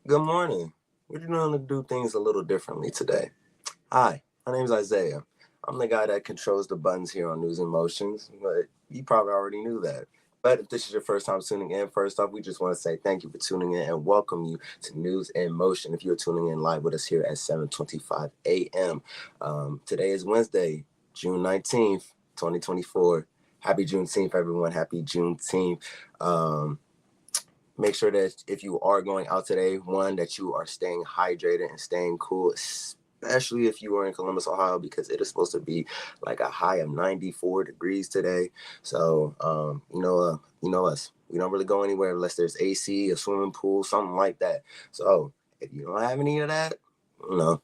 Good morning. We're going to do things a little differently today. Hi, my name is Isaiah. I'm the guy that controls the buttons here on News and Motions, but you probably already knew that. But if this is your first time tuning in, first off, we just want to say thank you for tuning in and welcome you to News in Motion. If you're tuning in live with us here at 7:25 a.m. Today is Wednesday, June 19th, 2024. Happy Juneteenth, everyone. Happy Juneteenth. Make sure that if you are going out today, one, that you are staying hydrated and staying cool, especially if you are in Columbus, Ohio, because it is supposed to be like a high of 94 degrees today. So, you know us. We don't really go anywhere unless there's AC, a swimming pool, something like that. So, if you don't have any of that, you know,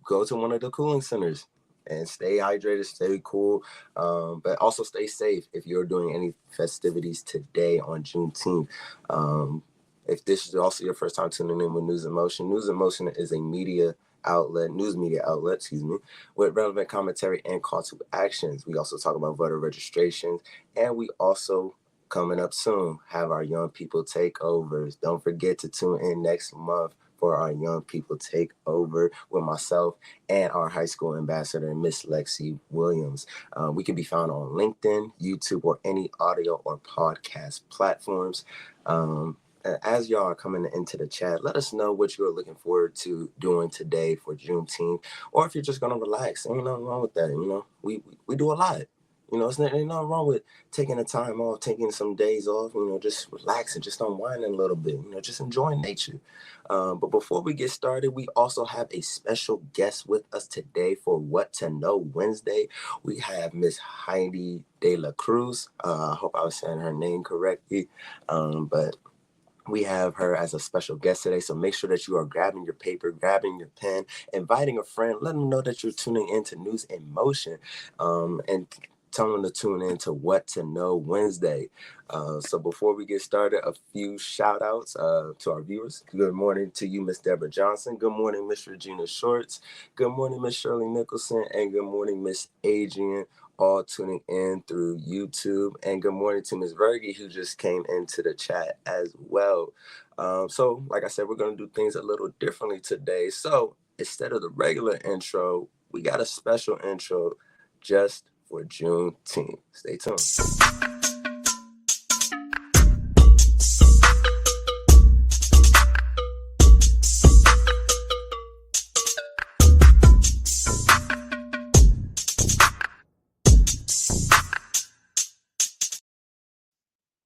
go to one of the cooling centers and stay hydrated, stay cool, but also stay safe if you're doing any festivities today on Juneteenth. If this is also your first time tuning in with News in Motion, News in Motion is a news media outlet, with relevant commentary and call to actions. We also talk about voter registrations, and we also, coming up soon, have our young people takeovers. Don't forget to tune in next month for our young people takeover with myself and our high school ambassador, Miss Lexi Williams. We can be found on LinkedIn, YouTube, or any audio or podcast platforms. As y'all are coming into the chat, let us know what you're looking forward to doing today for Juneteenth, or if you're just gonna relax. Ain't nothing wrong with that. We do a lot. Ain't nothing wrong with taking a time off, taking some days off. Just relaxing, just unwinding a little bit. Just enjoying nature. But before we get started, we also have a special guest with us today for What to Know Wednesday. We have Miss Heidi De La Cruz. I hope I was saying her name correctly, but we have her as a special guest today, so make sure that you are grabbing your paper, grabbing your pen, inviting a friend, let them know that you're tuning into News in Motion, and tell them to tune in to What to Know Wednesday. So before we get started, a few shout outs to our viewers. Good morning to you, Miss Deborah Johnson. Good morning, Miss Regina Shorts. Good morning, Miss Shirley Nicholson. And good morning, Miss Adrian, all tuning in through YouTube. And good morning to Ms. Vergi, who just came into the chat as well. So like I said, we're going to do things a little differently today. So instead of the regular intro, we got a special intro just for Juneteenth. Stay tuned.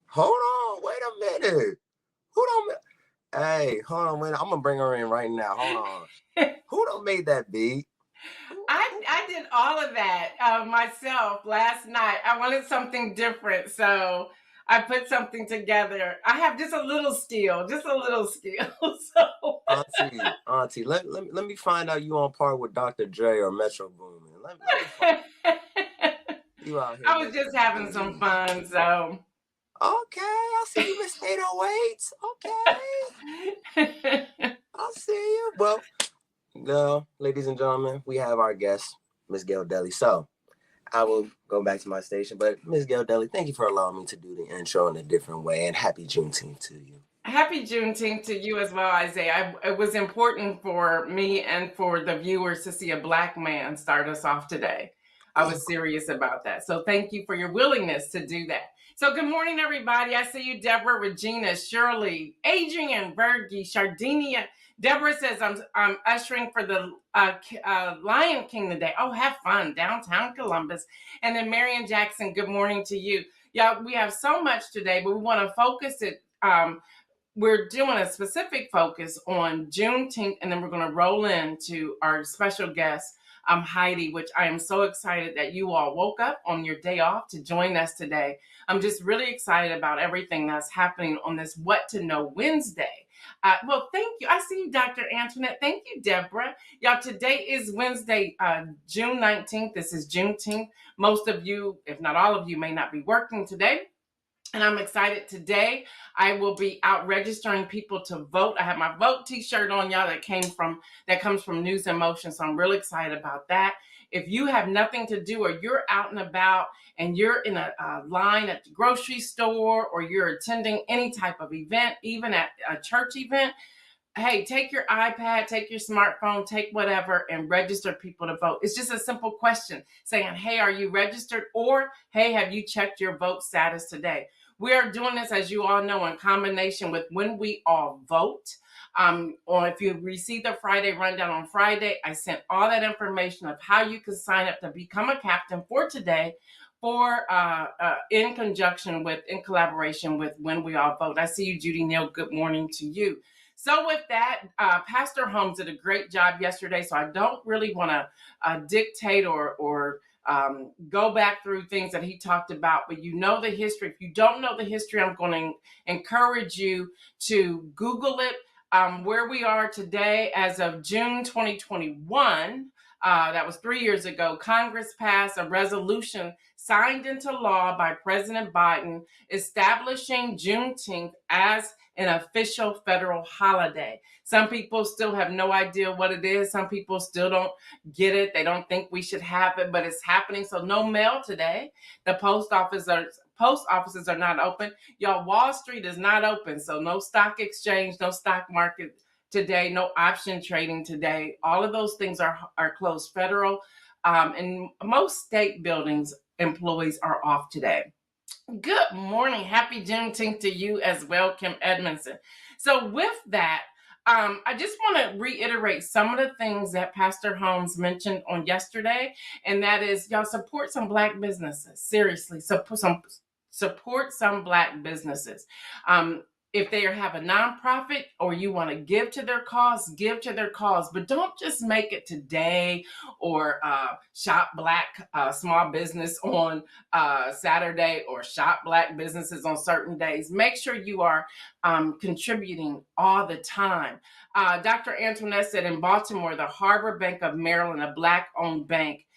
Hold on, wait a minute. Hey, hold on, wait. I'm gonna bring her in right now. Hold on. Who done made that beat? I did all of that myself last night. I wanted something different, so I put something together. I have just a little skill. So Auntie, let me find out you on par with Dr. Dre or Metro Boomin. Let me find you out here. I was just having some fun, so. Okay, I see you, Miss 808s. Okay. I see you. Well, ladies and gentlemen, we have our guest, Miss Gail Deli. So I will go back to my station. But Miss Gail Deli, thank you for allowing me to do the intro in a different way, and happy Juneteenth to you. Happy Juneteenth to you as well, Isaiah. It was important for me and for the viewers to see a Black man start us off today. I was serious about that. So thank you for your willingness to do that. So good morning, everybody. I see you, Deborah, Regina, Shirley, Adrian, Bergie, Shardinia. Deborah says, I'm ushering for the Lion King today. Oh, have fun, downtown Columbus. And then Marion Jackson, good morning to you. Yeah, we have so much today, but we want to focus it. We're doing a specific focus on Juneteenth, and then we're going to roll into our special guest, Heidi, which I am so excited that you all woke up on your day off to join us today. I'm just really excited about everything that's happening on this What to Know Wednesday. Well, thank you. I see you, Dr. Antoinette. Thank you, Deborah. Y'all, today is Wednesday, June 19th. This is Juneteenth. Most of you, if not all of you, may not be working today. And I'm excited today. I will be out registering people to vote. I have my vote t-shirt on, y'all, that comes from News in Motion. So I'm really excited about that. If you have nothing to do, or you're out and about and you're in a line at the grocery store, or you're attending any type of event, even at a church event, hey, take your iPad, take your smartphone, take whatever, and register people to vote. It's just a simple question saying, hey, are you registered? Or, hey, have you checked your vote status today? We are doing this, as you all know, in combination with When We All Vote. Or if you received the Friday rundown on Friday, I sent all that information of how you can sign up to become a captain for today, for in collaboration with When We All Vote. I see you, Judy Neal. Good morning to you. So with that, Pastor Holmes did a great job yesterday. So I don't really want to dictate or go back through things that he talked about, but you know the history. If you don't know the history, I'm going to encourage you to Google it. Where we are today, as of June 2021, that was 3 years ago, Congress passed a resolution signed into law by President Biden establishing Juneteenth as an official federal holiday. Some people still have no idea what it is. Some people still don't get it. They don't think we should have it, but it's happening. So no mail today. The post offices are not open. Y'all, Wall Street is not open. So no stock exchange, no stock market today, no option trading today. All of those things are closed. Federal and most state buildings employees are off today. Good morning. Happy Juneteenth to you as well, Kim Edmondson. So with that, I just want to reiterate some of the things that Pastor Holmes mentioned on yesterday, and that is, y'all, support some Black businesses. Seriously, support some Black businesses. If they have a nonprofit or you want to give to their cause, give to their cause. But don't just make it today or shop Black small business on Saturday or shop Black businesses on certain days. Make sure you are contributing all the time. Dr. Antoinette said in Baltimore, the Harbor Bank of Maryland, a Black-owned bank,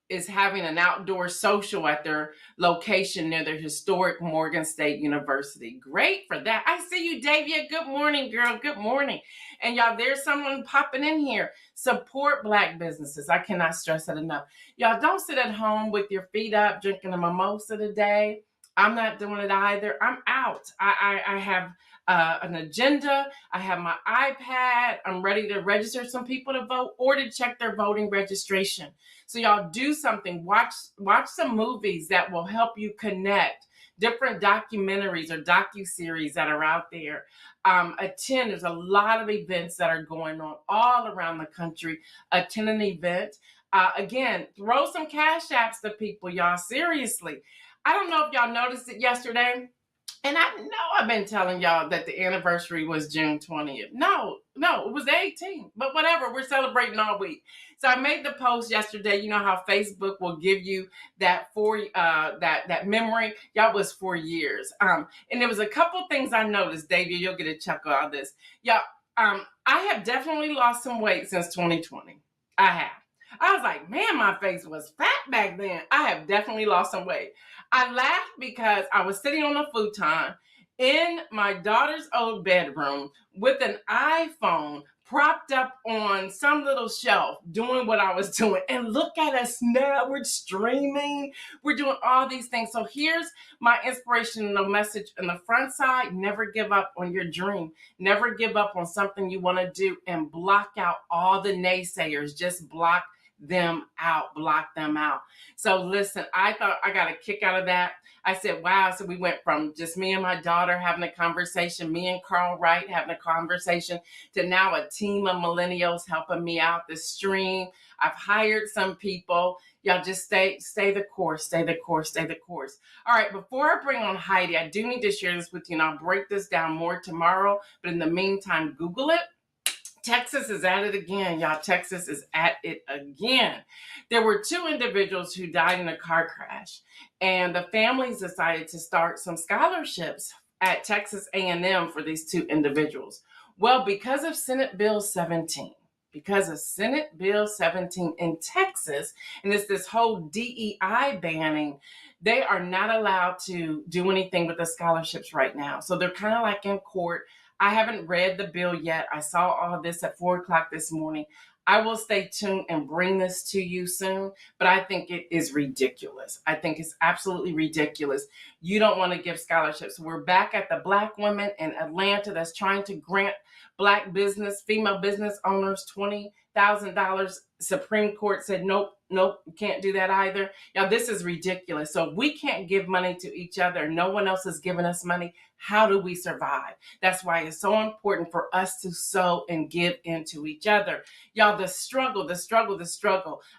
is having an outdoor social at their location near the historic Morgan State University. Great for that. I see you, Davia. Good morning, girl. Good morning. And y'all, there's someone popping in here. Support Black businesses. I cannot stress it enough. Y'all, don't sit at home with your feet up drinking a mimosa today. I'm not doing it either. I'm out. I have an agenda. I have my iPad. I'm ready to register some people to vote or to check their voting registration. So y'all do something. Watch some movies that will help you connect. Different documentaries or docuseries that are out there. Attend. There's a lot of events that are going on all around the country. Attend an event. Again, throw some cash apps to people, y'all. Seriously. I don't know if y'all noticed it yesterday. And I know I've been telling y'all that the anniversary was June 20th. No, it was the 18th. But whatever, we're celebrating all week. So I made the post yesterday. You know how Facebook will give you that that memory. Y'all, was 4 years. And there was a couple things I noticed. Davey, you'll get a chuckle out of this. Y'all, I have definitely lost some weight since 2020. I have. I was like, man, my face was fat back then. I have definitely lost some weight. I laughed because I was sitting on a futon in my daughter's old bedroom with an iPhone propped up on some little shelf doing what I was doing. And look at us now. We're streaming. We're doing all these things. So here's my inspirational message on the front side. Never give up on your dream. Never give up on something you want to do, and block out all the naysayers. Just block them out. So listen, I thought I got a kick out of that. I said, wow. So we went from just me and my daughter having a conversation, me and Carl Wright having a conversation, to now a team of millennials helping me out the stream. I've hired some people. Y'all just stay the course. All right, before I bring on Heidi, I do need to share this with you, and I'll break this down more tomorrow. But in the meantime, Google it. Texas is at it again, y'all. Texas is at it again. There were 2 individuals who died in a car crash, and the families decided to start some scholarships at Texas A&M for these 2 individuals. Well, because of Senate Bill 17 in Texas, and it's this whole DEI banning, they are not allowed to do anything with the scholarships right now. So they're kind of like in court. I haven't read the bill yet. I saw all this at 4 o'clock this morning. I will stay tuned and bring this to you soon, but I think it is ridiculous. I think it's absolutely ridiculous. You don't want to give scholarships. We're back at the Black women in Atlanta that's trying to grant Black female business owners $20,000. Supreme Court said, nope, you can't do that either. Y'all, this is ridiculous. So if we can't give money to each other, no one else is giving us money, how do we survive? That's why it's so important for us to sow and give into each other. Y'all, the struggle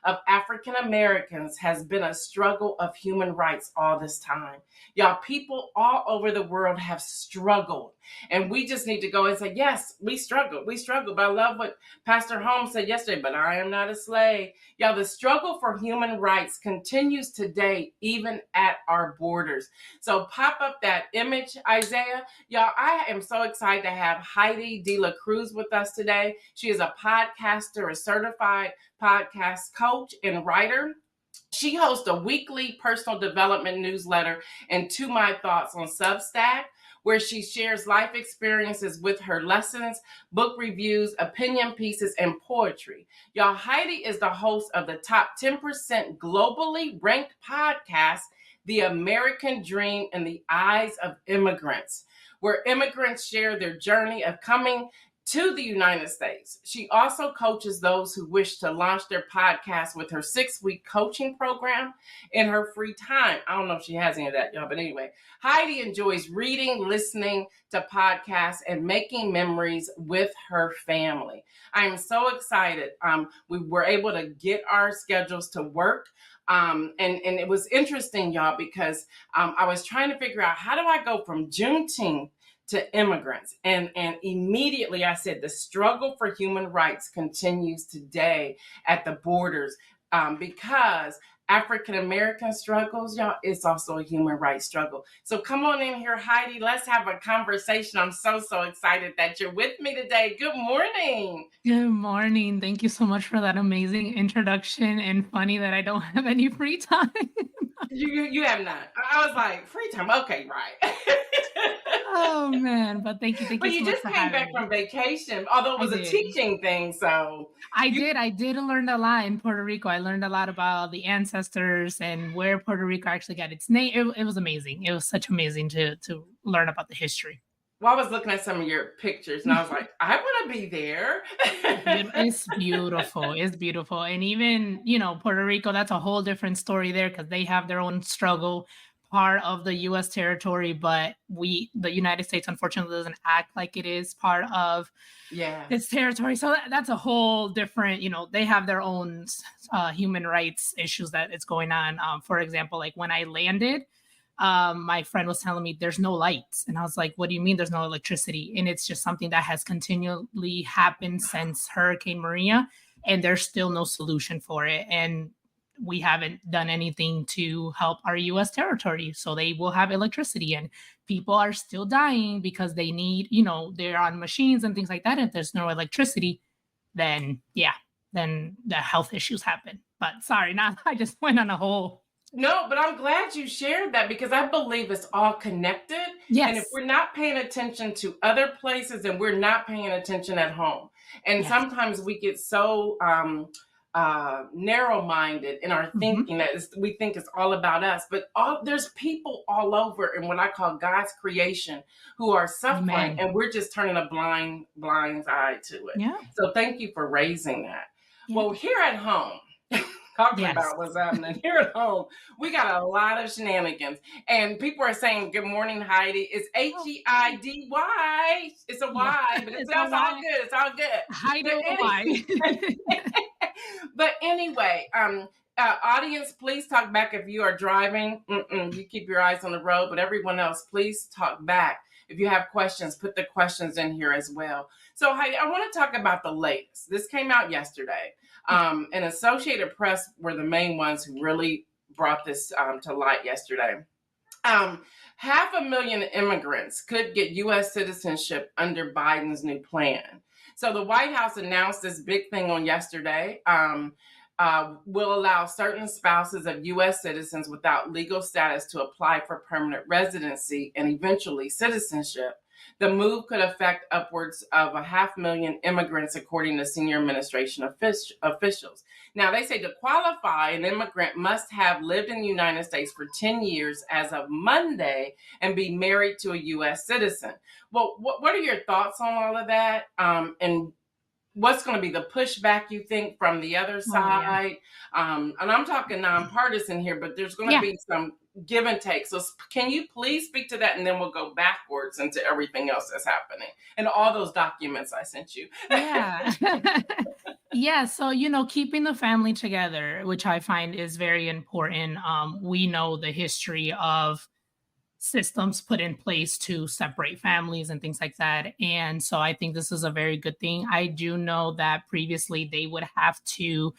of African Americans has been a struggle of human rights all this time. Y'all, people all over the world have struggled. And we just need to go and say, yes, we struggle. But I love what Pastor Holmes said yesterday, but I am not a slave. Y'all, the struggle for human rights continues today, even at our borders. So pop up that image, Isaiah. Y'all, I am so excited to have Heidi De La Cruz with us today. She is a podcaster, a certified podcast coach and writer. She hosts a weekly personal development newsletter and To My Thoughts on Substack, where she shares life experiences with her lessons, book reviews, opinion pieces, and poetry. Y'all, Heidi is the host of the top 10% globally ranked podcast, The American Dream in the Eyes of Immigrants, where immigrants share their journey of coming to the United States. She also coaches those who wish to launch their podcast with her 6-week coaching program in her free time. I don't know if she has any of that, y'all, but anyway, Heidi enjoys reading, listening to podcasts, and making memories with her family. I am so excited. We were able to get our schedules to work. And it was interesting, y'all, because I was trying to figure out, how do I go from Juneteenth to immigrants? And immediately I said, the struggle for human rights continues today at the borders, because African American struggles, y'all, it's also a human rights struggle. So come on in here, Heidi. Let's have a conversation. I'm so excited that you're with me today. Good morning. Good morning. Thank you so much for that amazing introduction, and funny that I don't have any free time. You have not. I was like, free time. Okay, right. Oh man, but thank you But so you much just for came having back me. from vacation, although it I was a did. teaching thing. So I did learn a lot in Puerto Rico. I learned a lot about the ancestors and where Puerto Rico actually got its name. It was amazing. It was such amazing to learn about the history. Well, I was looking at some of your pictures and I was like, I want to be there. It's beautiful. It's beautiful. And even, Puerto Rico, that's a whole different story there, because they have their own struggle, part of the US territory, but the United States, unfortunately, doesn't act like it is part of its territory. So that's a whole different, they have their own human rights issues that is going on. For example, like when I landed, my friend was telling me there's no lights. And I was like, what do you mean there's no electricity? And it's just something that has continually happened since Hurricane Maria, and there's still no solution for it. And we haven't done anything to help our US territory. So they will have electricity, and people are still dying because they need, they're on machines and things like that. And if there's no electricity, then the health issues happen. But sorry, now I just went on a whole. No, but I'm glad you shared that, because I believe it's all connected. Yes. And if we're not paying attention to other places, then we're not paying attention at home. And sometimes we get so narrow-minded in our thinking that we think it's all about us. But there's people all over in what I call God's creation who are suffering. Amen. And we're just turning a blind eye to it. Yeah. So thank you for raising that. Yeah. Well, here at home, talking about what's happening here at home, we got a lot of shenanigans, and people are saying good morning, Heidi. It's Heidy. It's a Y, but it's all good. It's all good. Heidi. But anyway, audience, please talk back if you are driving. You keep your eyes on the road, but everyone else, please talk back. If you have questions, put the questions in here as well. So Heidi, I want to talk about the latest. This came out yesterday. And Associated Press were the main ones who really brought this to light yesterday. 500,000 immigrants could get U.S. citizenship under Biden's new plan. So the White House announced this big thing on yesterday. Will allow certain spouses of U.S. citizens without legal status to apply for permanent residency and eventually citizenship. The move could affect upwards of 500,000 immigrants, according to senior administration officials. Now, they say to qualify, an immigrant must have lived in the United States for 10 years as of Monday and be married to a U.S. citizen. Well, what are your thoughts on all of that? And what's going to be the pushback, you think, from the other side? And I'm talking nonpartisan here, but there's going to be some give and take. So can you please speak to that? And then we'll go backwards into everything else that's happening and all those documents I sent you. Yeah. So, keeping the family together, which I find is very important. We know the history of systems put in place to separate families and things like that. And so I think this is a very good thing. I do know that previously they would have to,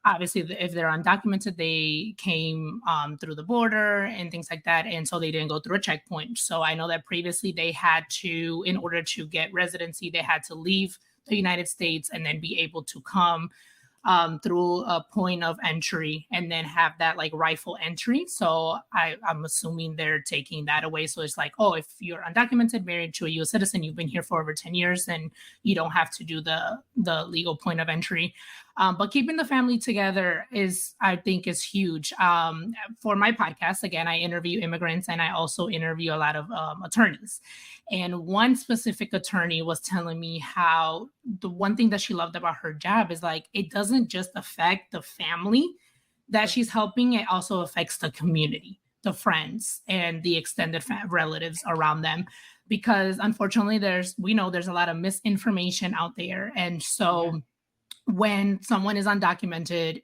obviously, if they're undocumented, they came through the border and things like that. And so they didn't go through a checkpoint. So I know that previously they had to, in order to get residency, they had to leave the United States and then be able to come through a point of entry and then have that like rifle entry. So I'm assuming they're taking that away. So it's like, oh, if you're undocumented, married to a U.S. citizen, you've been here for over 10 years, then you don't have to do the legal point of entry. But keeping the family together I think is huge. For my podcast, again, I interview immigrants and I also interview a lot of attorneys. And one specific attorney was telling me how the one thing that she loved about her job is like, it doesn't just affect the family that she's helping, it also affects the community, the friends, and the extended relatives around them. Because unfortunately, we know there's a lot of misinformation out there. And so when someone is undocumented,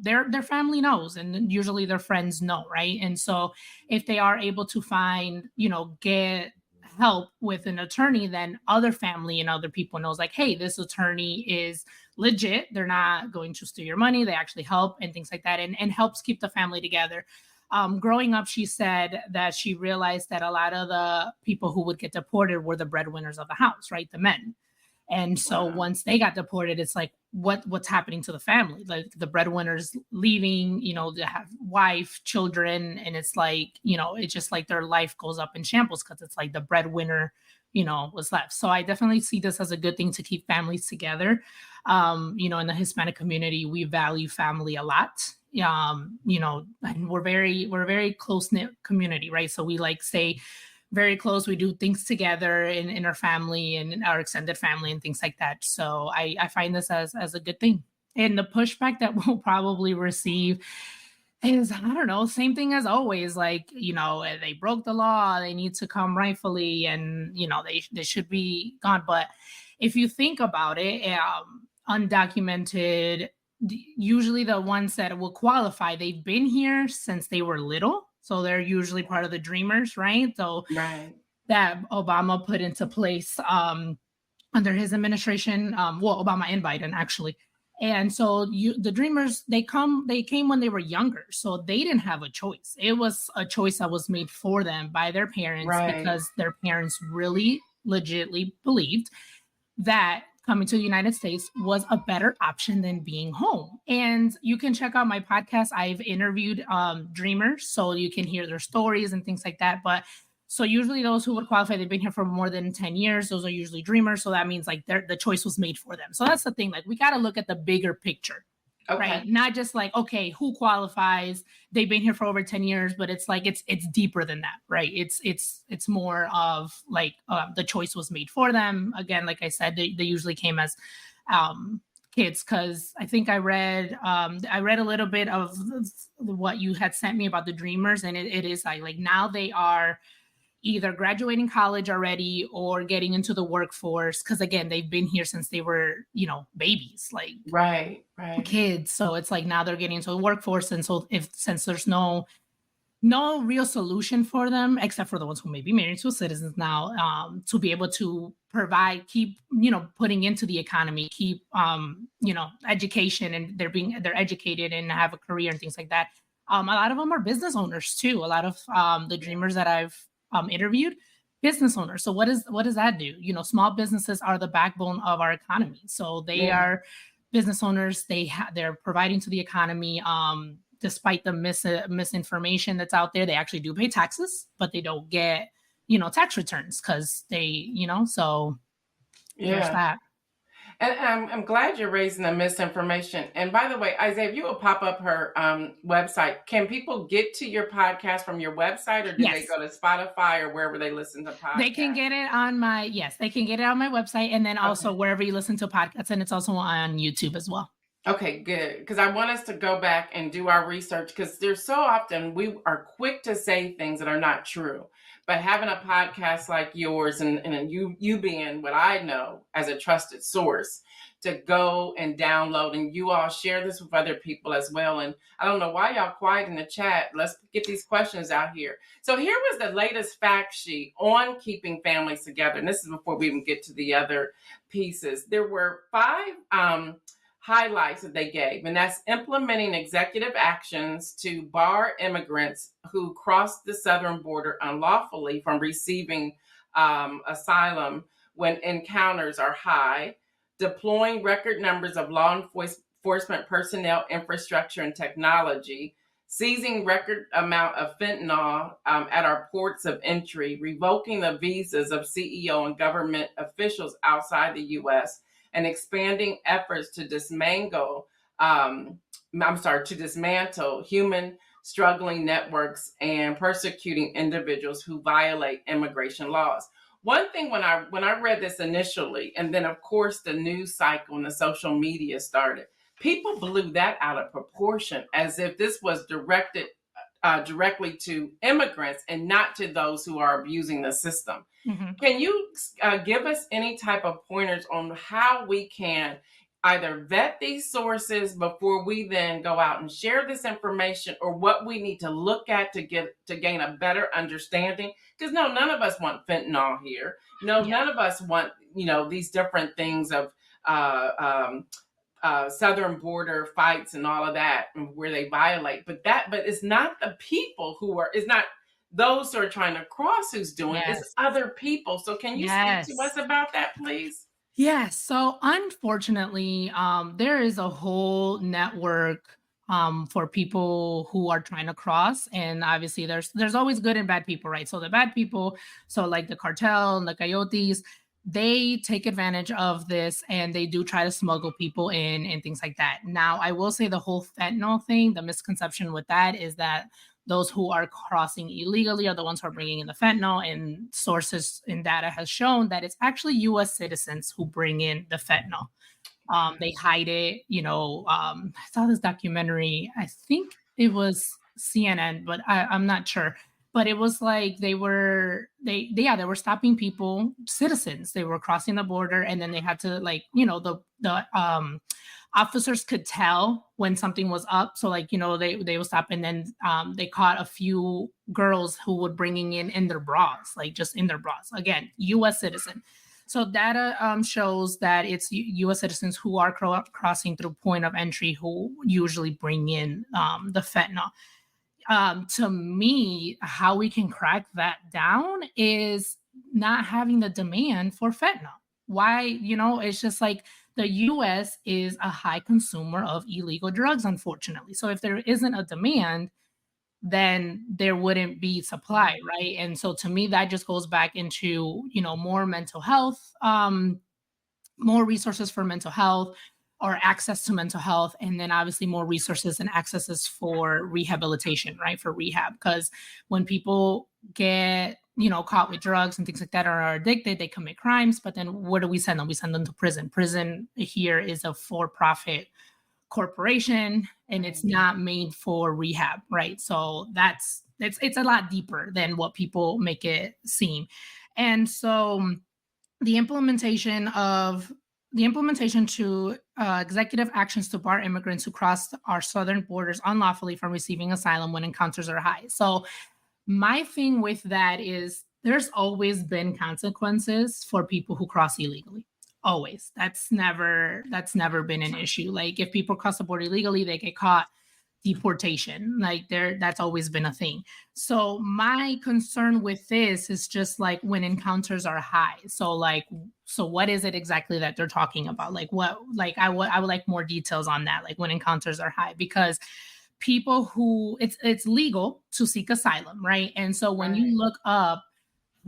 their family knows, and usually their friends know, right? And so if they are able to find, get help with an attorney, then other family and other people knows like, hey, this attorney is legit. They're not going to steal your money. They actually help and things like that, and helps keep the family together. Growing up, she said that she realized that a lot of the people who would get deported were the breadwinners of the house, right? The men. And so once they got deported, it's like, what's happening to the family? Like the breadwinners leaving, they have wife, children, and it's like, it's just like their life goes up in shambles because it's like the breadwinner, was left. So I definitely see this as a good thing to keep families together. In the Hispanic community, we value family a lot. And we're very close-knit community, right? So we stay very close. We do things together in our family and in our extended family and things like that. So I find this as a good thing. And the pushback that we'll probably receive is, I don't know, same thing as always. Like, they broke the law, they need to come rightfully, and, they should be gone. But if you think about it, undocumented, usually the ones that will qualify, they've been here since they were little. So they're usually part of the dreamers, right? So that Obama put into place under his administration, Obama and Biden actually. And so the dreamers, they came when they were younger. So they didn't have a choice. It was a choice that was made for them by their parents because their parents really legitimately believed that coming to the United States was a better option than being home. And you can check out my podcast. I've interviewed dreamers, so you can hear their stories and things like that. But so usually those who would qualify, they've been here for more than 10 years. Those are usually dreamers. So that means like the choice was made for them. So that's the thing. Like we got to look at the bigger picture. Right. Not just like, okay, who qualifies? They've been here for over 10 years, but it's like, it's deeper than that. Right. It's more of like the choice was made for them. Again, like I said, they usually came as kids. Cause I think I read a little bit of what you had sent me about the dreamers. And it is like now they are either graduating college already or getting into the workforce. Cause again, they've been here since they were, babies, like kids. So it's like now they're getting into the workforce. And so since there's no real solution for them, except for the ones who may be married to citizens now, to be able to provide, keep, putting into the economy, keep, education, and they're educated and have a career and things like that. A lot of them are business owners too. A lot of the dreamers that I've interviewed, business owners. So what does that do? Small businesses are the backbone of our economy. So they are business owners. They're providing to the economy. Despite the misinformation that's out there, they actually do pay taxes, but they don't get tax returns because they, so there's Yeah. that. And I'm glad you're raising the misinformation. And by the way, Isaiah, if you will pop up her website, can people get to your podcast from your website, or do they Yes. go to Spotify or wherever they listen to podcasts? They can get it on my website, and then also wherever you listen to podcasts, and it's also on YouTube as well. Okay, good. Because I want us to go back and do our research, because there's so often we are quick to say things that are not true. But having a podcast like yours and you being what I know as a trusted source to go and download, and you all share this with other people as well. And I don't know why y'all quiet in the chat. Let's get these questions out here. So here was the latest fact sheet on keeping families together. And this is before we even get to the other pieces. There were 5 highlights that they gave, and that's implementing executive actions to bar immigrants who cross the southern border unlawfully from receiving asylum when encounters are high, deploying record numbers of law enforcement personnel, infrastructure, and technology, seizing record amount of fentanyl at our ports of entry, revoking the visas of CEO and government officials outside the U.S., and expanding efforts to dismantle human struggling networks and persecuting individuals who violate immigration laws. One thing when I read this initially, and then of course the news cycle and the social media started, people blew that out of proportion as if this was directed directly to immigrants and not to those who are abusing the system. Mm-hmm. Can you give us any type of pointers on how we can either vet these sources before we then go out and share this information, or what we need to look at to gain a better understanding? Because none of us want fentanyl here. None of us want these different things of southern border fights and all of that, where they violate. But it's not the people it's not those who are trying to cross who's doing it. It's other people. So can you speak to us about that, please? Yes. So unfortunately, there is a whole network for people who are trying to cross, and obviously there's always good and bad people, right? So the bad people, so like the cartel and the coyotes, they take advantage of this and they do try to smuggle people in and things like that. Now, I will say the whole fentanyl thing, the misconception with that is that those who are crossing illegally are the ones who are bringing in the fentanyl, and sources in data has shown that it's actually U.S. citizens who bring in the fentanyl. They hide it. I saw this documentary. I think it was CNN, but I'm not sure. But it was like they were stopping people, citizens. They were crossing the border, and then they had to the officers could tell when something was up. So they would stop, and then they caught a few girls who were bringing in their bras, just in their bras. Again, U.S. citizen. So data shows that it's U.S. citizens who are crossing through point of entry who usually bring in the fentanyl. To me, how we can crack that down is not having the demand for fentanyl. Why? It's just like the U.S. is a high consumer of illegal drugs, unfortunately. So if there isn't a demand, then there wouldn't be supply, right? And so to me, that just goes back into, more mental health, more resources for mental health, or access to mental health, and then obviously more resources and accesses for rehabilitation, right? For rehab. Because when people get, caught with drugs and things like that, or are addicted, they commit crimes, but then where do we send them? We send them to prison. Prison here is a for-profit corporation, and it's not made for rehab, right? So it's a lot deeper than what people make it seem. And so the implementation to executive actions to bar immigrants who cross our southern borders unlawfully from receiving asylum when encounters are high. So my thing with that is there's always been consequences for people who cross illegally. Always. That's never been an issue. Like if people cross the border illegally, they get caught, deportation. That's always been a thing. So my concern with this is just when encounters are high. So what is it exactly that they're talking about? I would like more details on that. When encounters are high, because people who it's legal to seek asylum, right? And so when you look up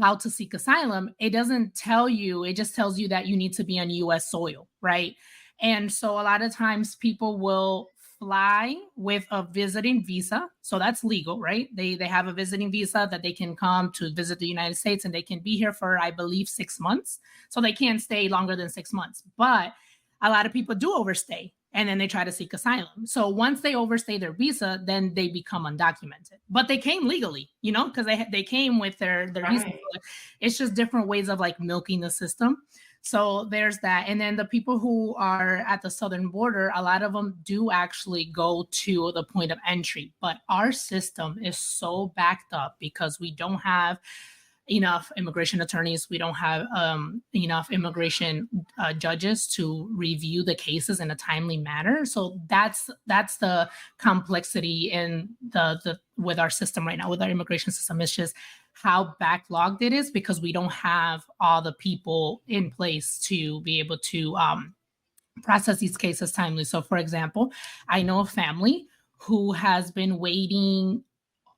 how to seek asylum, it doesn't tell you, it just tells you that you need to be on US soil, right? And so a lot of times people will fly with a visiting visa. So that's legal, right? They have a visiting visa that they can come to visit the United States, and they can be here for, I believe, 6 months. So they can't stay longer than 6 months. But a lot of people do overstay, and then they try to seek asylum. So once they overstay their visa, then they become undocumented. But they came legally, because they came with their visa. Right. It's just different ways of like milking the system. So there's that. And then the people who are at the southern border, a lot of them do actually go to the point of entry. But our system is so backed up because we don't have enough immigration attorneys. We don't have enough immigration judges to review the cases in a timely manner. So that's the complexity in the with our system right now, with our immigration system. It's just how backlogged it is because we don't have all the people in place to be able to process these cases timely. So, for example, I know a family who has been waiting.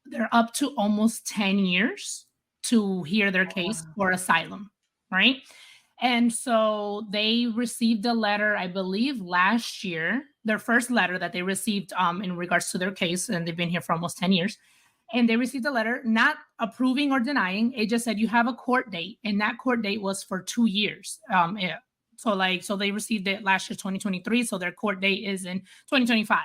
They're up to almost 10 years to hear their case for asylum, right? And so they received a letter, I believe, last year, their first letter that they received in regards to their case, and they've been here for almost 10 years. And they received a letter not approving or denying. It just said you have a court date, and that court date was for 2 years. So they received it last year, 2023. So their court date is in 2025,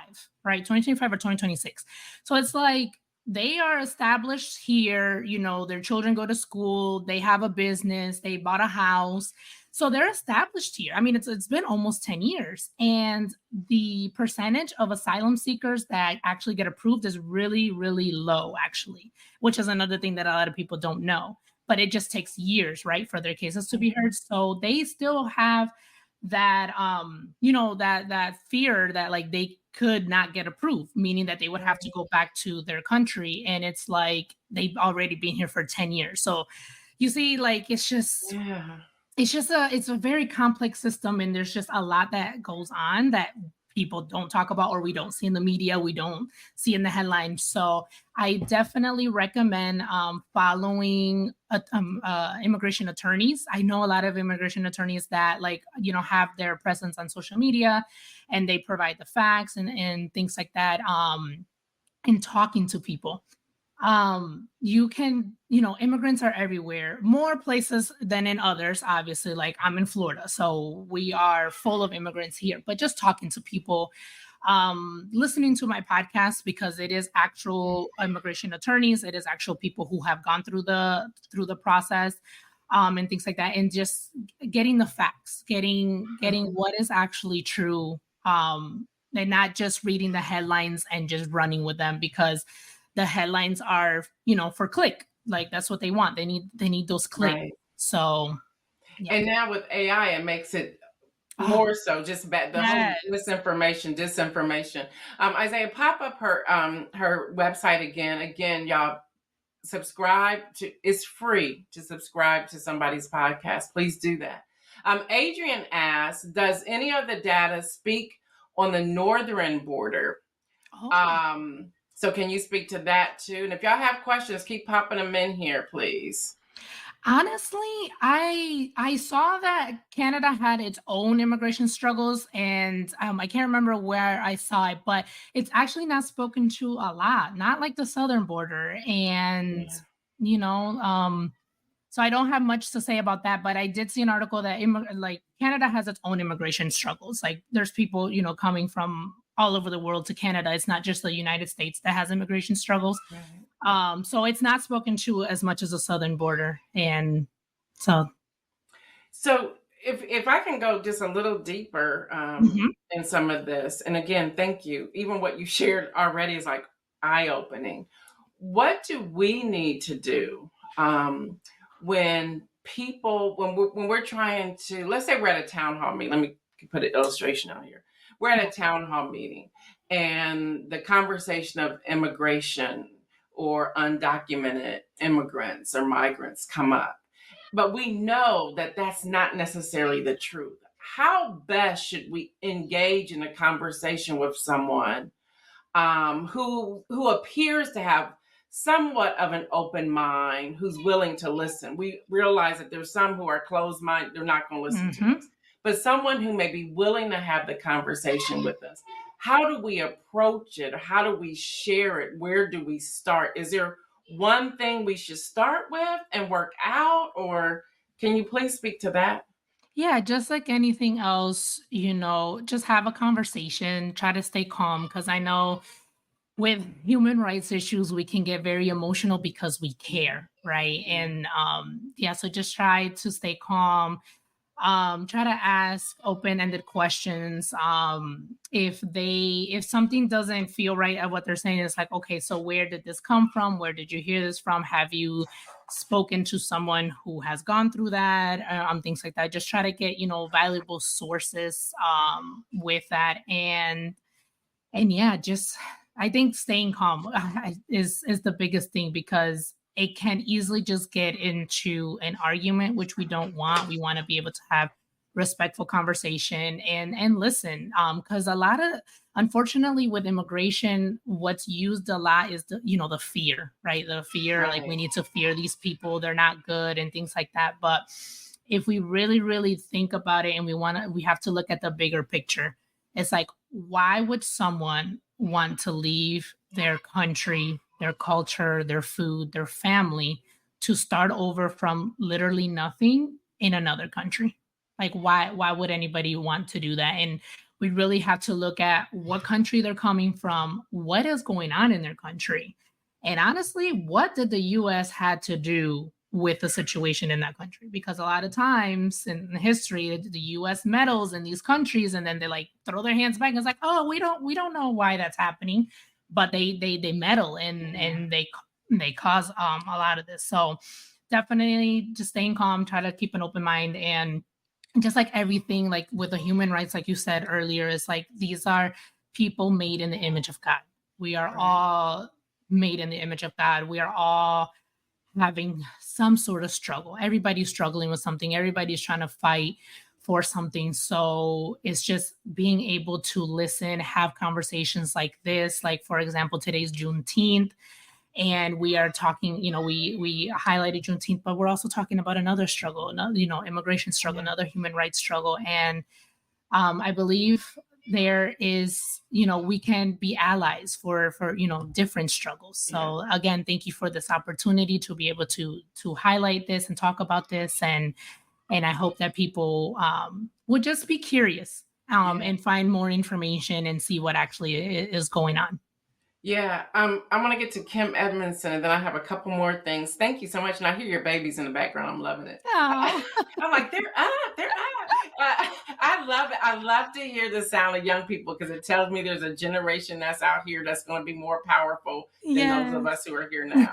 right? 2025 or 2026. So it's like, they are established here, their children go to school, they have a business, they bought a house. So they're established here. I mean, it's been almost 10 years. And the percentage of asylum seekers that actually get approved is really, really low, actually, which is another thing that a lot of people don't know. But it just takes years, right, for their cases to be heard. So they still have that, that fear that like they could not get approved, meaning that they would have to go back to their country. And it's like they've already been here for 10 years. So you see, like, it's a very complex system. And there's just a lot that goes on that people don't talk about, or we don't see in the media, we don't see in the headlines. So I definitely recommend following immigration attorneys. I know a lot of immigration attorneys that have their presence on social media, and they provide the facts and things like that, in talking to people. You can, immigrants are everywhere, more places than in others. Obviously, like I'm in Florida, so we are full of immigrants here. But just talking to people, listening to my podcast, because it is actual immigration attorneys, it is actual people who have gone through the process, and things like that, and just getting the facts, getting what is actually true, and not just reading the headlines and just running with them, because the headlines are, for click. Like that's what they want. They need those clicks. Right. So, yeah. And now with AI, it makes it more so just whole misinformation, disinformation. Isaiah, pop up her website again. Again, y'all subscribe to. It's free to subscribe to somebody's podcast. Please do that. Adrian asks, does any of the data speak on the northern border? Oh. So can you speak to that too? And if y'all have questions, keep popping them in here, please. Honestly, I saw that Canada had its own immigration struggles, and I can't remember where I saw it, but it's actually not spoken to a lot, not like the southern border. And, so I don't have much to say about that, but I did see an article that Canada has its own immigration struggles. Like there's people, coming from all over the world to Canada. It's not just the United States that has immigration struggles. Right. So it's not spoken to as much as the southern border. And so if I can go just a little deeper in some of this, and again, thank you. Even what you shared already is like eye-opening. What do we need to do when we're trying to, let's say we're at a town hall meeting. Let me put an illustration on here. We're at a town hall meeting, and the conversation of immigration or undocumented immigrants or migrants come up. But we know that that's not necessarily the truth. How best should we engage in a conversation with someone who appears to have somewhat of an open mind who's willing to listen. We realize that there's some who are closed minded, they're not going to listen to us, but someone who may be willing to have the conversation with us. How do we approach it? How do we share it? Where do we start? Is there one thing we should start with and work out, or can you please speak to that? Yeah, just like anything else, just have a conversation, try to stay calm because I know with human rights issues we can get very emotional because we care, right? And yeah, so just try to stay calm, try to ask open-ended questions. If something doesn't feel right at what they're saying, it's like, okay, so where did this come from? Where did you hear this from? Have you spoken to someone who has gone through that? Things like that. Just try to get valuable sources with that. And yeah, just I think staying calm is the biggest thing because it can easily just get into an argument, which we don't want. We want to be able to have respectful conversation and listen. Because a lot of unfortunately with immigration, what's used a lot is the fear, right? The fear, like we Right. need to fear these people, they're not good and things like that. But if we really, really think about it and we have to look at the bigger picture. It's like, why would someone want to leave their country, their culture, their food, their family to start over from literally nothing in another country? Like why would anybody want to do that? And we really have to look at what country they're coming from, what is going on in their country. And honestly, what did the US had to do with the situation in that country? Because a lot of times in history, the US meddles in these countries and then they like throw their hands back and it's like, oh, we don't know why that's happening. But they meddle and they cause a lot of this. So definitely just staying calm, try to keep an open mind and just like everything, like with the human rights, like you said earlier, is like these are people made in the image of God. We are Right. all made in the image of God. We are all having some sort of struggle. Everybody's struggling with something. Everybody's trying to fight for something. So it's just being able to listen, have conversations like this. Like for example, today's Juneteenth, and we are talking. We highlighted Juneteenth, but we're also talking about another struggle, another immigration struggle, Yeah. another human rights struggle, and I believe there is we can be allies for different struggles. Yeah. So again, thank you for this opportunity to be able to highlight this and talk about this, and I hope that people would just be curious Yeah. and find more information and see what actually is going on. Yeah, I want to get to Kim Edmondson, and then I have a couple more things. Thank you so much, and I hear your babies in the background. I'm loving it. Oh. I'm like, they're up, they're up. I love it. I love to hear the sound of young people because it tells me there's a generation that's out here that's going to be more powerful than those of Yes. us who are here now.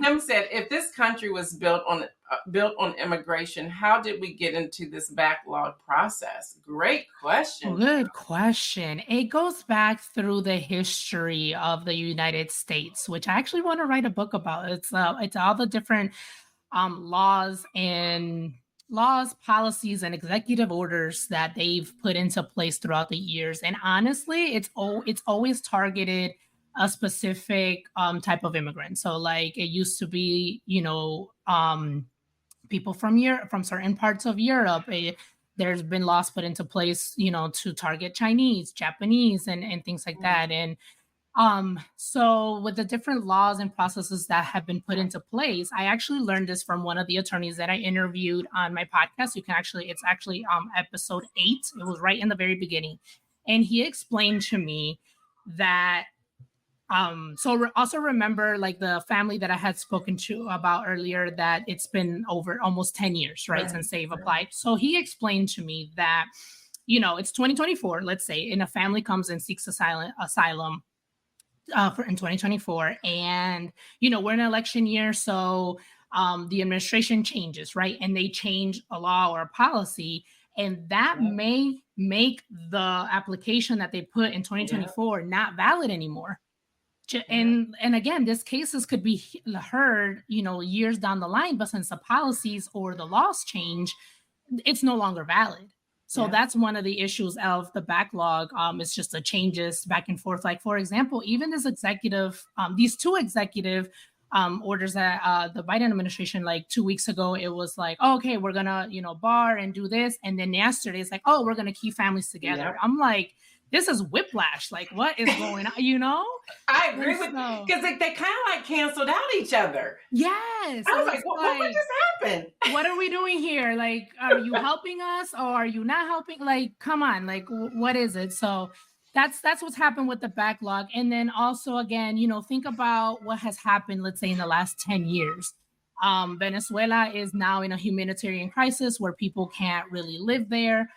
Kim said, "If this country was built on immigration, how did we get into this backlog process?" Great question, Good question. It goes back through the history of the United States, which I actually want to write a book about. It's all the different laws, policies, and executive orders that they've put into place throughout the years. And honestly, it's always targeted a specific type of immigrant. So like it used to be, people from Europe, from certain parts of Europe. There's been laws put into place, to target Chinese, Japanese, and things like Kim. that. And so with the different laws and processes that have been put into place, I actually learned this from one of the attorneys that I interviewed on my podcast. It's actually episode 8. It was right in the very beginning. And he explained to me that also remember like the family that I had spoken to about earlier, that it's been over almost 10 years, right, Right, since they've right. applied. So he explained to me that, it's 2024, let's say, and a family comes and seeks asylum in 2024, and we're in an election year, so the administration changes, right, and they change a law or a policy, and that Yeah, may make the application that they put in yeah, 2024 not valid anymore. yeah, And again, this cases could be heard, years down the line, but since the policies or the laws change, it's no longer valid. So yeah. that's one of the issues of the backlog. It's just the changes back and forth. Like for example, even these two executive orders that the Biden administration, like 2 weeks ago, it was like, oh, okay, we're gonna, bar and do this. And then yesterday it's like, oh, we're gonna keep families together. Yep. I'm like, this is whiplash. Like, what is going on? I agree And with so, because they kind of like canceled out each other. yes. I So was like, it's what just happened? what are we doing here? Like, are you helping us or are you not helping? Like, come on, like, what is it? So that's what's happened with the backlog. And then also, again, think about what has happened, let's say in the last 10 years. Venezuela is now in a humanitarian crisis where people can't really live there.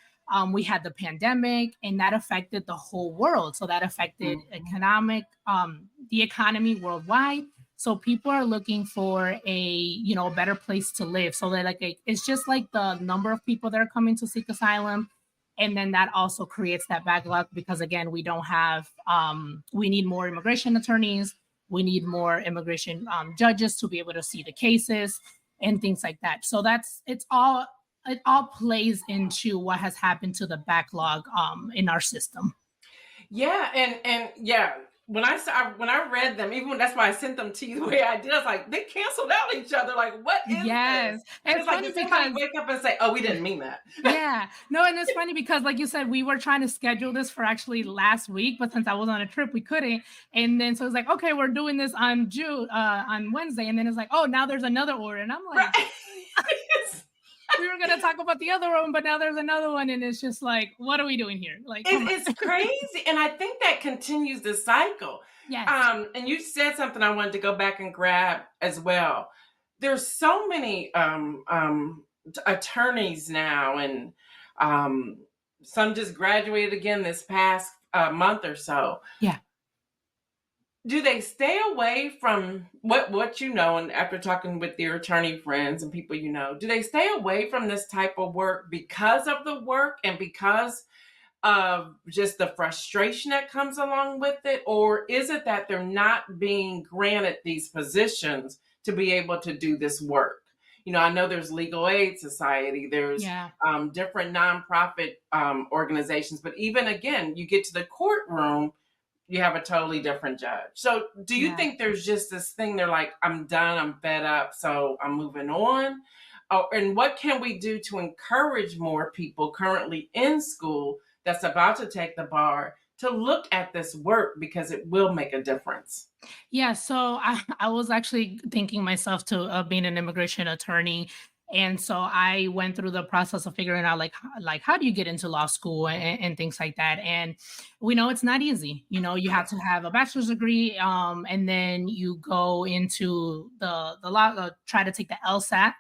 We had the pandemic, and that affected the whole world. So that affected the economy worldwide. So people are looking for a better place to live. So they're like, it's just like the number of people that are coming to seek asylum, and then that also creates that backlog because again, we don't have. We need more immigration attorneys. We need more immigration judges to be able to see the cases and things like that. So it all plays into what has happened to the backlog in our system. Yeah, and yeah, when I read them, even when that's why I sent them to you the way I did, I was like, they canceled out each other. Like, what is Yes. this? And It's like, did somebody wake up and say, "Oh, we didn't mean that"? Yeah, no, and it's funny because like you said, we were trying to schedule this for actually last week, but since I was on a trip, we couldn't. And then so it's like, okay, we're doing this on on Wednesday, and then it's like, oh, now there's another order, and I'm like, Right. we were gonna talk about the other one, but now there's another one, and it's just like, what are we doing here? Like, It's crazy, and I think that continues the cycle. yes, And you said something I wanted to go back and grab as well. There's so many attorneys now, and some just graduated again this past month or so. yeah. Do they stay away from what and after talking with their attorney friends and people do they stay away from this type of work because of the work and because of just the frustration that comes along with it? Or is it that they're not being granted these positions to be able to do this work? I know there's Legal Aid Society, there's different nonprofit organizations, but even again, you get to the courtroom, you have a totally different judge. So do you think there's just this thing, they're like, I'm done, I'm fed up, so I'm moving on? Oh, and what can we do to encourage more people currently in school that's about to take the bar to look at this work because it will make a difference? Yeah, so I was actually thinking myself to being an immigration attorney. And so I went through the process of figuring out like how do you get into law school and things like that. And we know it's not easy. You have to have a bachelor's degree, and then you go into the law, try to take the LSAT.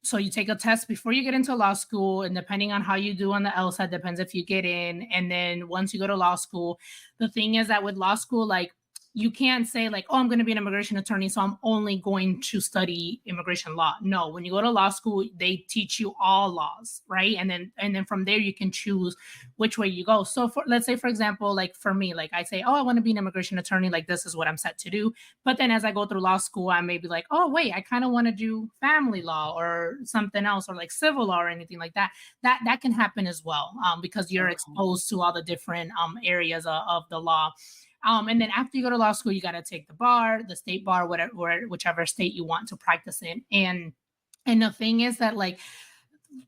So you take a test before you get into law school, and depending on how you do on the LSAT, depends if you get in. And then once you go to law school, the thing is that with law school, like you can't say like, oh, I'm going to be an immigration attorney, so I'm only going to study immigration law. No, when you go to law school, they teach you all laws, right? And then from there you can choose which way you go. So let's say, for example, like for me, like I say, oh, I want to be an immigration attorney, like this is what I'm set to do. But then as I go through law school, I may be like, oh, wait, I kind of want to do family law or something else, or like civil law or anything like that. That can happen as well, because you're exposed to all the different areas of the law. And then after you go to law school, you got to take the bar, the state bar, whichever state you want to practice in. And the thing is that like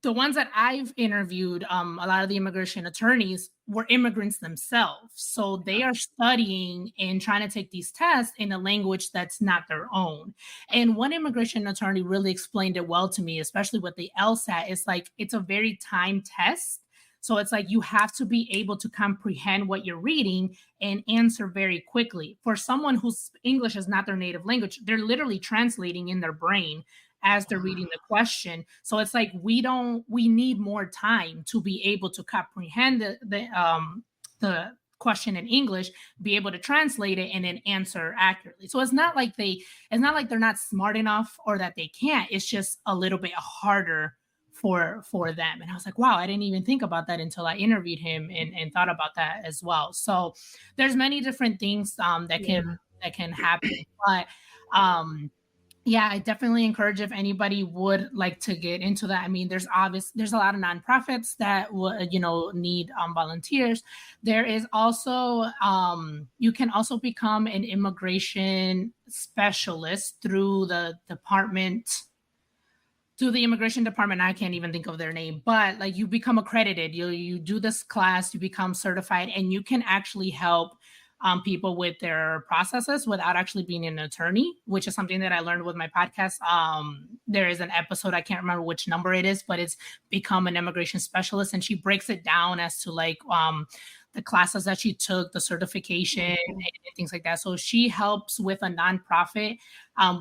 the ones that I've interviewed, a lot of the immigration attorneys were immigrants themselves. So they are studying and trying to take these tests in a language that's not their own. And one immigration attorney really explained it well to me, especially with the LSAT. It's like, it's a very timed test. So it's like you have to be able to comprehend what you're reading and answer very quickly. For someone whose English is not their native language, they're literally translating in their brain as they're reading the question. So it's like we need more time to be able to comprehend the question in English, be able to translate it, and then answer accurately. So it's not like they're not smart enough or that they can't. It's just a little bit harder for them. And I was like, wow, I didn't even think about that until I interviewed him and thought about that as well. So there's many different things that can happen. But Yeah, I definitely encourage if anybody would like to get into that. I mean, there's a lot of nonprofits that would, need volunteers. There is also you can also become an immigration specialist through the immigration department. I can't even think of their name, but like you become accredited. You do this class, you become certified, and you can actually help people with their processes without actually being an attorney, which is something that I learned with my podcast. There is an episode, I can't remember which number it is, but it's Become an Immigration Specialist, and she breaks it down as to like the classes that she took, the certification, and things like that. So she helps with a nonprofit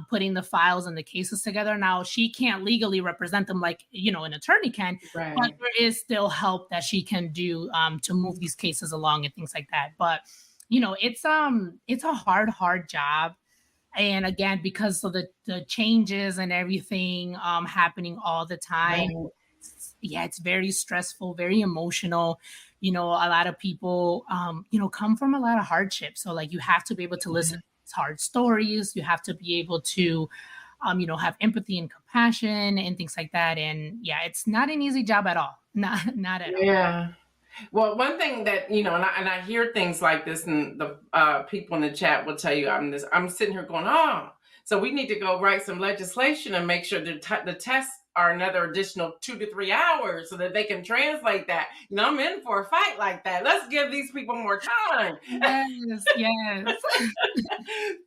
putting the files and the cases together. Now she can't legally represent them like an attorney can, Right. but there is still help that she can do to move these cases along and things like that. But it's a hard job. And again, because of the changes and everything happening all the time, Right. it's very stressful, very emotional. A lot of people come from a lot of hardship, so like you have to be able to listen to these hard stories. You have to be able to have empathy and compassion and things like that. And yeah, it's not an easy job at all. Not at all. Yeah. Well, one thing that, and I hear things like this, and the people in the chat will tell you, I'm sitting here going, oh, so we need to go write some legislation and make sure the tests are another additional 2 to 3 hours so that they can translate that. I'm in for a fight like that. Let's give these people more time. Yes.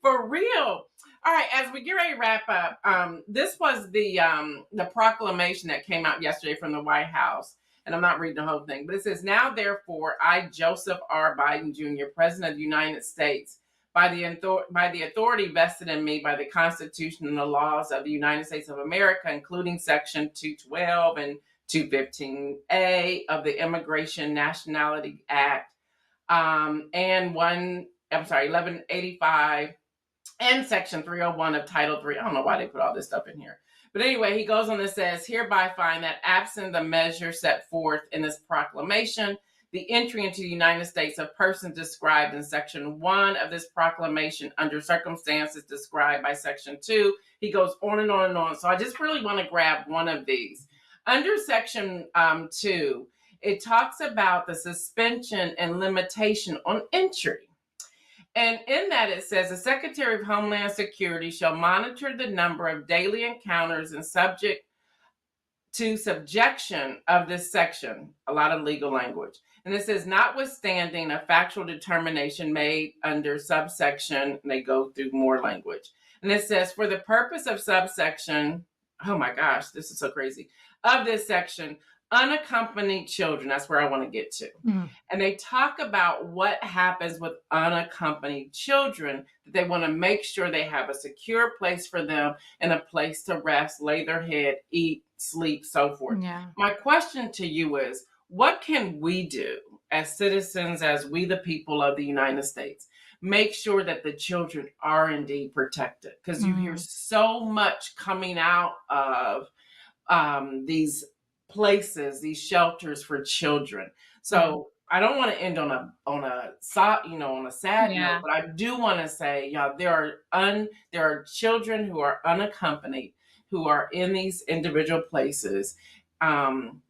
For real. All right, as we get ready to wrap up, this was the proclamation that came out yesterday from the White House. And I'm not reading the whole thing, but it says, now, therefore, I, Joseph R. Biden Jr., President of the United States, by the authority vested in me by the Constitution and the laws of the United States of America, including Section 212 and 215A of the Immigration Nationality Act, and 1185 and Section 301 of Title III. I don't know why they put all this stuff in here. But anyway, he goes on and says, hereby find that absent the measure set forth in this proclamation, the entry into the United States of persons described in Section 1 of this proclamation under circumstances described by Section 2. He goes on and on and on. So I just really want to grab one of these. Under Section 2, it talks about the suspension and limitation on entry. And in that, it says the Secretary of Homeland Security shall monitor the number of daily encounters and subject to subjection of this section. A lot of legal language. And it says, notwithstanding a factual determination made under subsection, and they go through more language. And it says, for the purpose of subsection, oh my gosh, this is so crazy, of this section, unaccompanied children, that's where I want to get to. And they talk about what happens with unaccompanied children, that they want to make sure they have a secure place for them and a place to rest, lay their head, eat, sleep, so forth. Yeah. My question to you is, what can we do as citizens, as we the people of the United States, make sure that the children are indeed protected? Because you hear so much coming out of these places, these shelters for children. So I don't want to end on a sad note, but I do want to say, there are children who are unaccompanied, who are in these individual places on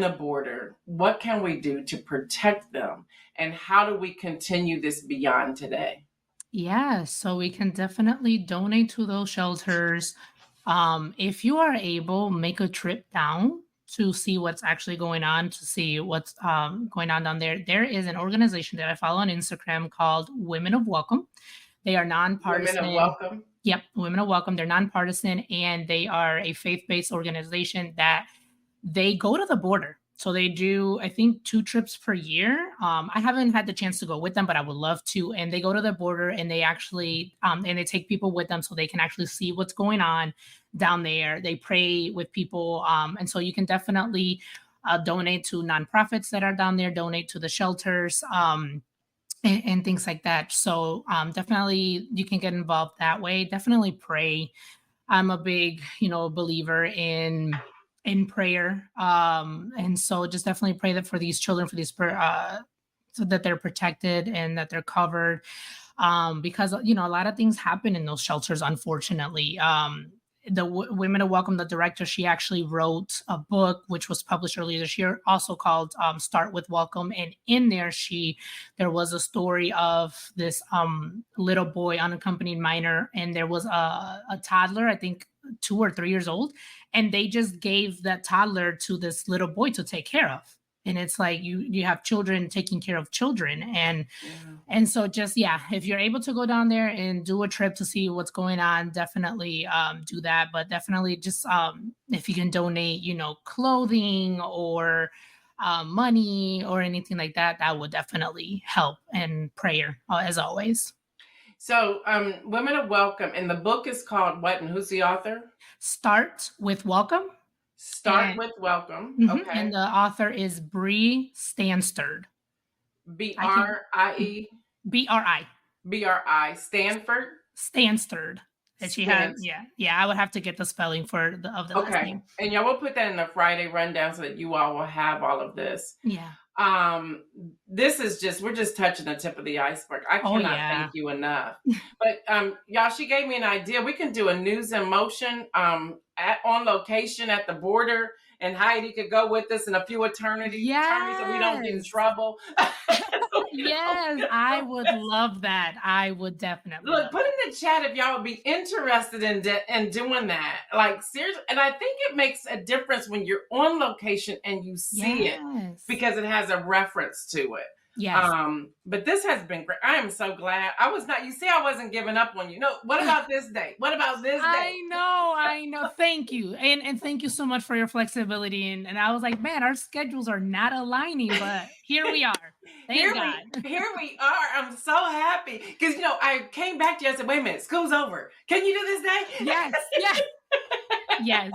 the border. What can we do to protect them, and how do we continue this beyond today? Yeah, so we can definitely donate to those shelters. If you are able, make a trip down to see what's actually going on, to see what's going on down there. There is an organization that I follow on Instagram called Women of Welcome. They are nonpartisan. Women of Welcome? Yep, Women of Welcome. They're nonpartisan, and they are a faith-based organization that they go to the border. So they do, I think, 2 trips per year. I haven't had the chance to go with them, but I would love to. And they go to the border, and they actually, and they take people with them so they can actually see what's going on down there. They pray with people. And so you can definitely donate to nonprofits that are down there, donate to the shelters, and things like that. So definitely you can get involved that way. Definitely pray. I'm a big, believer in prayer. And so just definitely pray that for these children, for these, so that they're protected and that they're covered. because you know a lot of things happen in those shelters, unfortunately. The Women of Welcome, the director, she actually wrote a book which was published earlier this year, also called Start with Welcome. And in there was a story of this little boy, unaccompanied minor, and there was a toddler, I think 2 or 3 years old, and they just gave that toddler to this little boy to take care of. And it's like you have children taking care of children, and so just, yeah, if you're able to go down there and do a trip to see what's going on, definitely do that. But definitely just if you can donate, you know, clothing or money or anything like that, that would definitely help. And prayer, as always. So, Women of Welcome, and the book is called what, and who's the author? Start with Welcome. Start And, with Welcome. Okay. And the author is Bree Stanford. BRIE? BRI. BRI. Stanford? Stanford. And she had, I would have to get the spelling of the last name. And y'all will put that in the Friday rundown so that you all will have all of this. Yeah. This is we're just touching the tip of the iceberg. I cannot thank you enough. But y'all, she gave me an idea. We can do a News in Motion on location at the border, and Heidi could go with us and a few attorneys so we don't get in trouble. Yes, I would love that. I would definitely put in the chat if y'all would be interested in doing that. Like, seriously, and I think it makes a difference when you're on location and you see it, because it has a reference to it. Yes. But this has been great. I am so glad. I wasn't giving up on you. No, what about this day? What about this day? I know. Thank you. And thank you so much for your flexibility. And I was like, man, our schedules are not aligning, but here we are. Thank God. Here we are. I'm so happy. Because, you know, I came back to you and said, wait a minute, school's over. Can you do this day? Yes. Yes.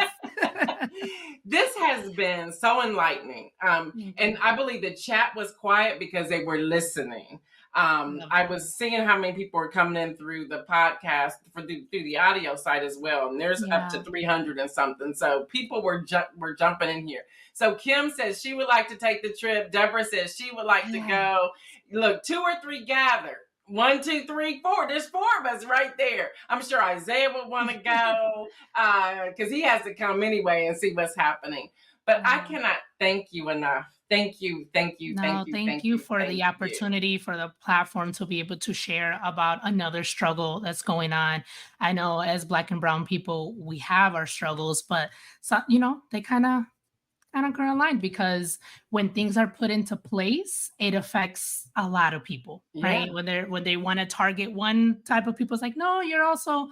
This has been so enlightening. And I believe the chat was quiet because they were listening. I was seeing how many people were coming in through the podcast through the audio site as well. And there's up to 300 and something. So people were jumping in here. So Kim says she would like to take the trip. Deborah says she would like to go. Look, 2 or 3 gather. 1, 2, 3, 4. There's 4 of us right there. I'm sure Isaiah would want to go because he has to come anyway and see what's happening. But I cannot thank you enough. Thank you for the opportunity, for the platform to be able to share about another struggle that's going on. I know as Black and Brown people, we have our struggles, but they kind of aligned, because when things are put into place, it affects a lot of people, right? When they want to target one type of people, it's like, no, it also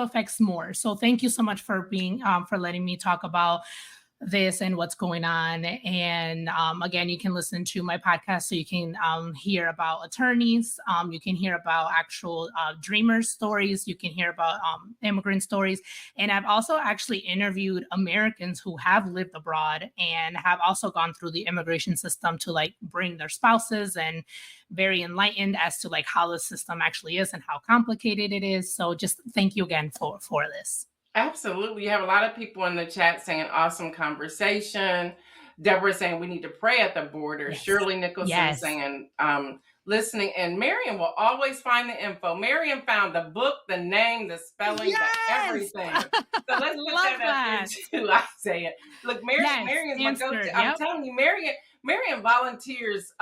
affects more. So thank you so much for being for letting me talk about this and what's going on. And again, you can listen to my podcast so you can hear about attorneys. You can hear about actual dreamers stories. You can hear about immigrant stories. And I've also actually interviewed Americans who have lived abroad and have also gone through the immigration system to bring their spouses, and very enlightened as to how the system actually is and how complicated it is. So just thank you again for this. Absolutely. You have a lot of people in the chat saying awesome conversation. Deborah saying we need to pray at the border. Yes. Shirley Nicholson saying listening. And Marion will always find the info. Marion found the book, the name, the spelling, everything. So let's put that up there too, Isaiah. Look, Marion's my go-to. I'm telling you, Marion volunteers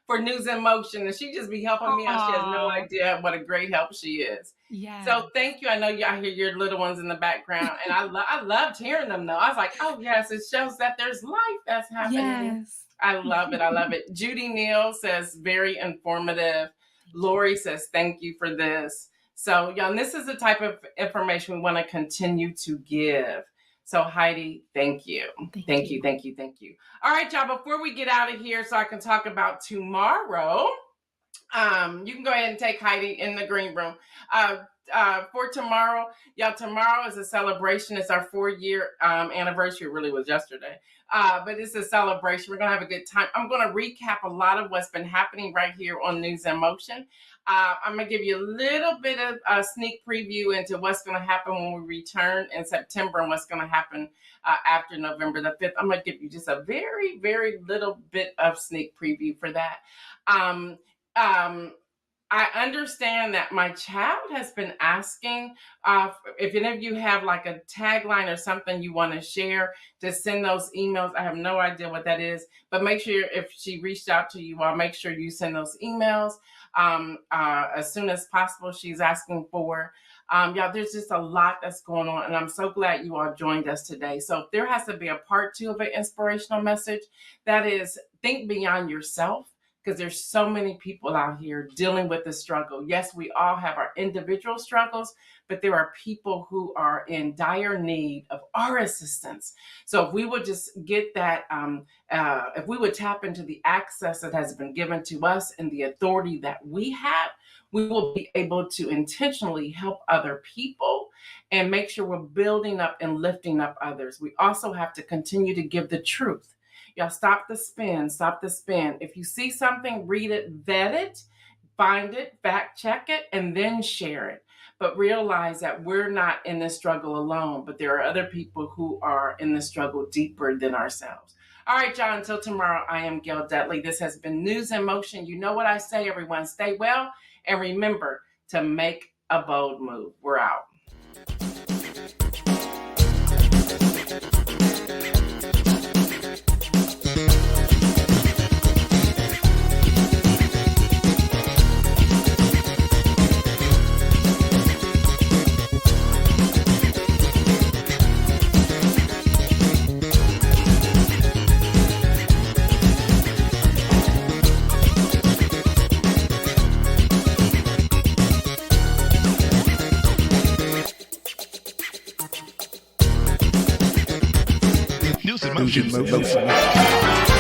for News in Motion, and she just be helping me out. She has no idea what a great help she is. Yeah. So thank you. I know y'all hear your little ones in the background, and I loved hearing them though. I was like, oh yes, it shows that there's life that's happening. Yes. I love it. Judy Neal says very informative. Lori says thank you for this. So y'all, this is the type of information we want to continue to give. So Heidi, thank you. Thank you. All right, y'all, before we get out of here so I can talk about tomorrow, you can go ahead and take Heidi in the green room. For tomorrow, y'all, tomorrow is a celebration. It's our 4-year anniversary. It really was yesterday. But it's a celebration. We're going to have a good time. I'm going to recap a lot of what's been happening right here on News in Motion. I'm going to give you a little bit of a sneak preview into what's going to happen when we return in September and what's going to happen after November the 5th. I'm going to give you just a very, very little bit of sneak preview for that. I understand that my child has been asking if any of you have like a tagline or something you want to share, to send those emails. I have no idea what that is, but make sure if she reached out to you, I'll make sure you send those emails as soon as possible. She's asking for. Y'all, there's just a lot that's going on, and I'm so glad you all joined us today. So if there has to be a part 2 of an inspirational message, that is, think beyond yourself, because there's so many people out here dealing with the struggle. Yes, we all have our individual struggles, but there are people who are in dire need of our assistance. So if we would just get that, if we would tap into the access that has been given to us and the authority that we have, we will be able to intentionally help other people and make sure we're building up and lifting up others. We also have to continue to give the truth. Y'all, stop the spin, stop the spin. If you see something, read it, vet it, find it, fact check it, and then share it. But realize that we're not in this struggle alone, but there are other people who are in the struggle deeper than ourselves. All right, y'all, until tomorrow, I am Gail Dudley. This has been News in Motion. You know what I say, everyone. Stay well, and remember to make a bold move. We're out. News in motion.